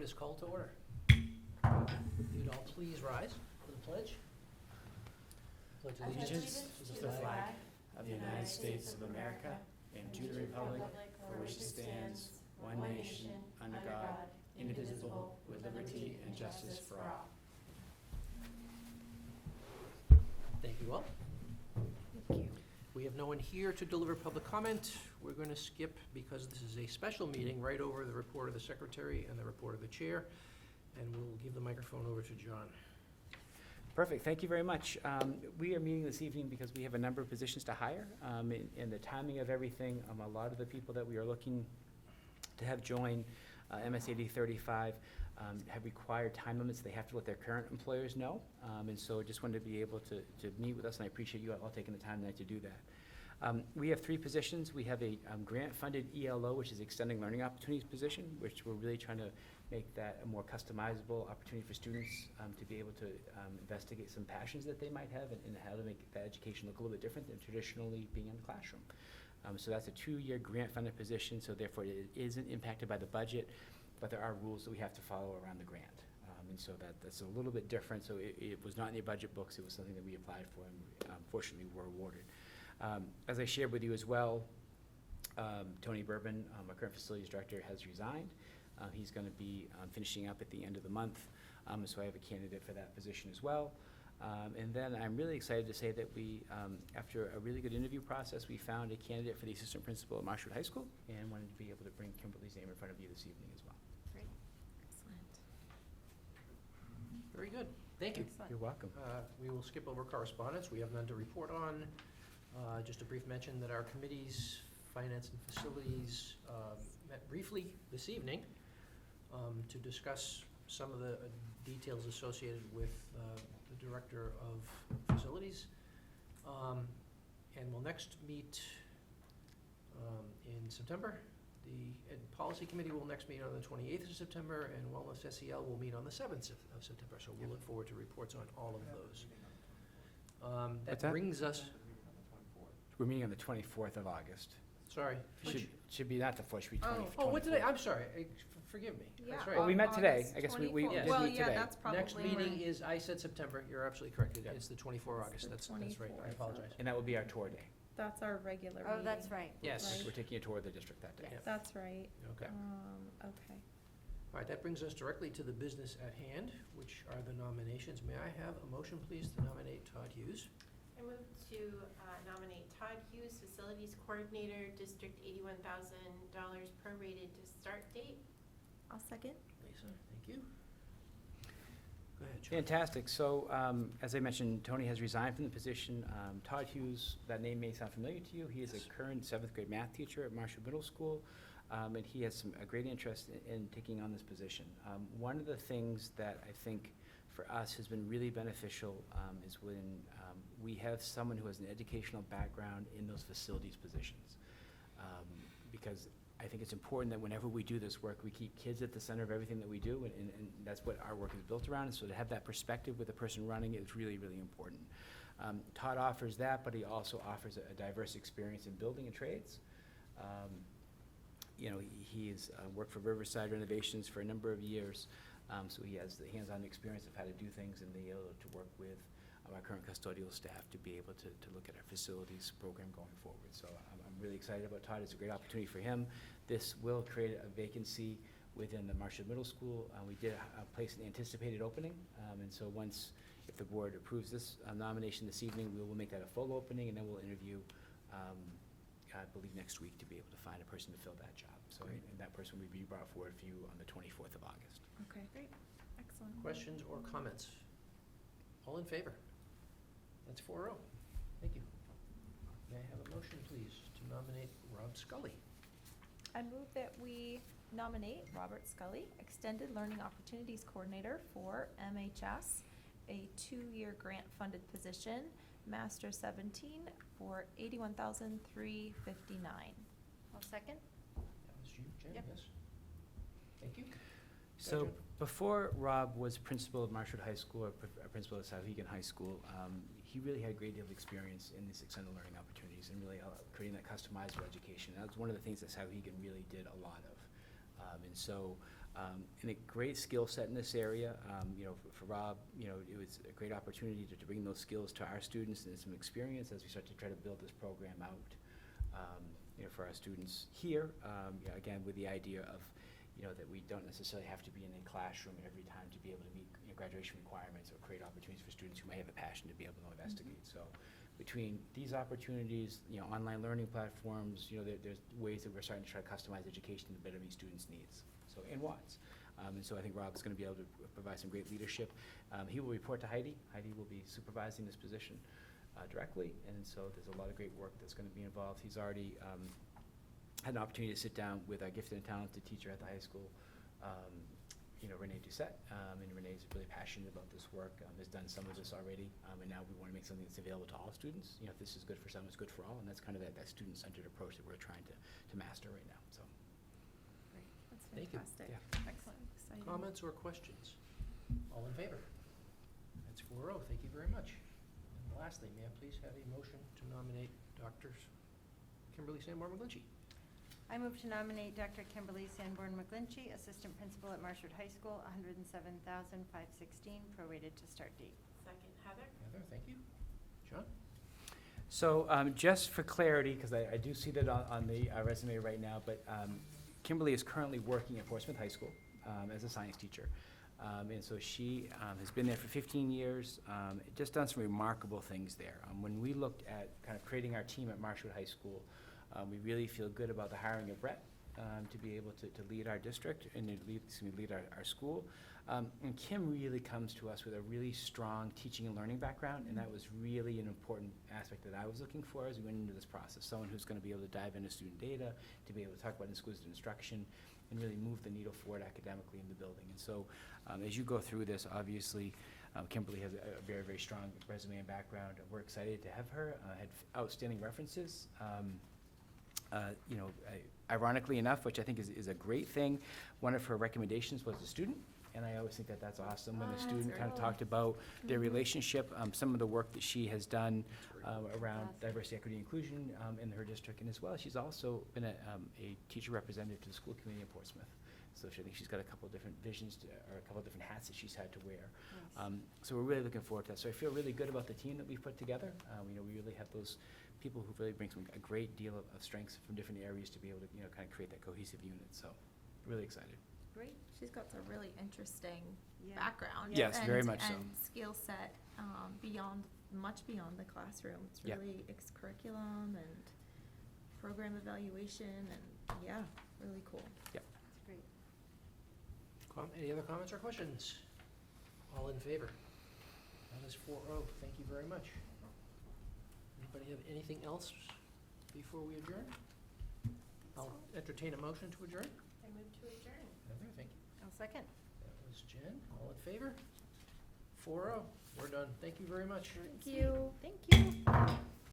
is called to order. You'd all please rise for the pledge. Pledge Allegiance to the flag of the United States of America and to the republic for which it stands, one nation, under God, indivisible, with liberty and justice for all. Thank you all. Thank you. We have no one here to deliver public comment. We're going to skip, because this is a special meeting, right over the report of the secretary and the report of the chair, and we'll give the microphone over to John. Perfect, thank you very much. We are meeting this evening because we have a number of positions to hire. In the timing of everything, a lot of the people that we are looking to have join MS80 35 have required time limits. They have to let their current employers know. And so I just wanted to be able to meet with us, and I appreciate you all taking the time tonight to do that. We have 3 positions. We have a grant-funded ELO, which is Extending Learning Opportunities position, which we're really trying to make that a more customizable opportunity for students to be able to investigate some passions that they might have and how to make that education look a little bit different than traditionally being in the classroom. So that's a 2-year grant-funded position, so therefore it isn't impacted by the budget, but there are rules that we have to follow around the grant. And so that's a little bit different. So it was not in the budget books. It was something that we applied for and fortunately were awarded. As I shared with you as well, Tony Bourbon, our current facilities director, has resigned. He's going to be finishing up at the end of the month, so I have a candidate for that position as well. And then I'm really excited to say that we, after a really good interview process, we found a candidate for the assistant principal at Marshwood High School, and wanted to be able to bring Kimberly's name in front of you this evening as well. Great. Excellent. Very good, thank you. Excellent. You're welcome. We will skip over correspondence. We have none to report on. Just a brief mention that our committees, Finance and Facilities, met briefly this evening to discuss some of the details associated with the Director of Facilities. And we'll next meet in September. The Ed Policy Committee will next meet on the 28th of September, and Wellness SEL will meet on the 7th of September. So we'll look forward to reports on all of those. What's that? That brings us, We're meeting on the 24th of August. sorry. Should be not the 4th, should be 20. Oh, what did I'm sorry, forgive me. That's right. Well, we met today. August I guess we 24th. did Well, meet today. that's probably Next meeting is, I said September, you're absolutely correct. Yeah. It's the 24th of August, It's the that's right, I 24th. apologize. And that will be our tour day. That's our regular meeting. Oh, that's right. Yes. Right. We're taking a tour of the district that day. Yeah. That's right. Okay. Okay. All right, that brings us directly to the business at hand, which are the nominations. May I have a motion, please, to nominate Todd Hughes? I move to nominate Todd Hughes, Facilities Coordinator, District $81,000 prorated to start date. I'll second. Lisa, thank you. Go ahead, John. Fantastic. So, as I mentioned, Tony has resigned from the position. Todd Hughes, that name may sound familiar to you. He is a current 7th grade math teacher at Marshwood Middle School, and he has a great interest in taking on this position. One of the things that I think for us has been really beneficial is when we have someone who has an educational background in those facilities positions. Because I think it's important that whenever we do this work, we keep kids at the center of everything that we do, and that's what our work is built around. And so to have that perspective with the person running it is really, really important. Todd offers that, but he also offers a diverse experience in building and trades. You know, he's worked for Riverside Renovations for a number of years, so he has the hands-on experience of how to do things and be able to work with our current custodial staff to be able to look at our facilities program going forward. So I'm really excited about Todd. It's a great opportunity for him. This will create a vacancy within the Marshwood Middle School. We did place an anticipated opening, and so if the board approves this nomination this evening, we will make that a full opening, and then we'll interview, I believe, next week to be able to find a person to fill that job. So, Great. and that person will be brought forward for you on the 24th of August. Okay, great. Excellent. Questions or comments? All in favor? That's 4-0. Thank you. May I have a motion, please, to nominate Rob Scully? I move that we nominate Robert Scully, Extended Learning Opportunities Coordinator for MHS, a 2-year grant-funded position, Master 17, for $81,359. I'll second. That was you, Jen, Yep. yes? Thank you. So Gotcha. before Rob was principal of Marshwood High School, or principal of Souhegan High School, he really had a great deal of experience in these extended learning opportunities and really creating that customizable education. That was one of the things that Souhegan really did a lot of. And so And a great skill set in this area. You know, for Rob, you know, it was a great opportunity to bring those skills to our students and some experience as we start to try to build this program out, you know, for our students here. You know, again, with the idea of, you know, that we don't necessarily have to be in a classroom every time to be able to meet, you know, graduation requirements or create opportunities for students who may have a passion to be able to investigate. So between these opportunities, you know, online learning platforms, you know, there's ways that we're starting to try to customize education to better meet students' needs, so, and wants. And so I think Rob's gonna be able to provide some great leadership. He will report to Heidi. Heidi will be supervising this position directly, and so there's a lot of great work that's gonna be involved. He's already had an opportunity to sit down with our gifted and talented teacher at the high school, you know, Renee Doucette, and Renee's really passionate about this work, has done some of this already, and now we wanna make something that's available to all students. You know, if this is good for some, it's good for all, and that's kind of that student-centered approach that we're trying to master right now, so. Great, that's Thank you. fantastic. Yeah. Excellent, exciting. Comments or questions? All in favor? That's 4-0, thank you very much. And lastly, may I please have a motion to nominate Dr. Kimberly Sanborn McGlinchey? I move to nominate Dr. Kimberly Sanborn McGlinchey, Assistant Principal at Marshwood High School, $107,516, prorated to start date. Second, Heather? Heather, thank you. John? So just for clarity, because I do see that on the resume right now, but Kimberly is currently working at Portsmouth High School as a science teacher. And so she has been there for 15 years, just done some remarkable things there. When we looked at kind of creating our team at Marshwood High School, we really feel good about the hiring of Brett to be able to lead our district and to lead our school. And Kim really comes to us with a really strong teaching and learning background, and that was really an important aspect that I was looking for as we went into this process. Someone who's going to be able to dive into student data, to be able to talk about in-school instruction, and really move the needle forward academically in the building. And so as you go through this, obviously, Kimberly has a very, very strong resume and background. We're excited to have her, had outstanding references. You know, ironically enough, which I think is a great thing, one of her recommendations was a student, and I always think that that's awesome when a That's student kind of cool. talked about their Mhm. relationship, some of the work that she has done around diversity, equity, and inclusion in her district, and as well, she's also been a teacher representative to the school committee in Portsmouth. So I think she's got a couple of different visions or a couple of different hats that she's had to wear. Nice. So we're really looking forward to that. So I feel really good about the team that we've put together. You know, we really have those people who really bring a great deal of strengths from different areas to be able to, you know, kind of create that cohesive unit. So really excited. Great, she's got some really interesting Yeah. background. Yes, very much so. And skill set much beyond the classroom. It's Yep. really curriculum and program evaluation and, yeah, really cool. Yep. That's great. Any other comments or questions? All in favor? That is 4-0, thank you very much. Anybody have anything else before we adjourn? I'll entertain a motion to adjourn. I move to adjourn. Heather, thank you. I'll second. That was Jen, all in favor? 4-0, we're done, thank you very much. Thank you. Thank you.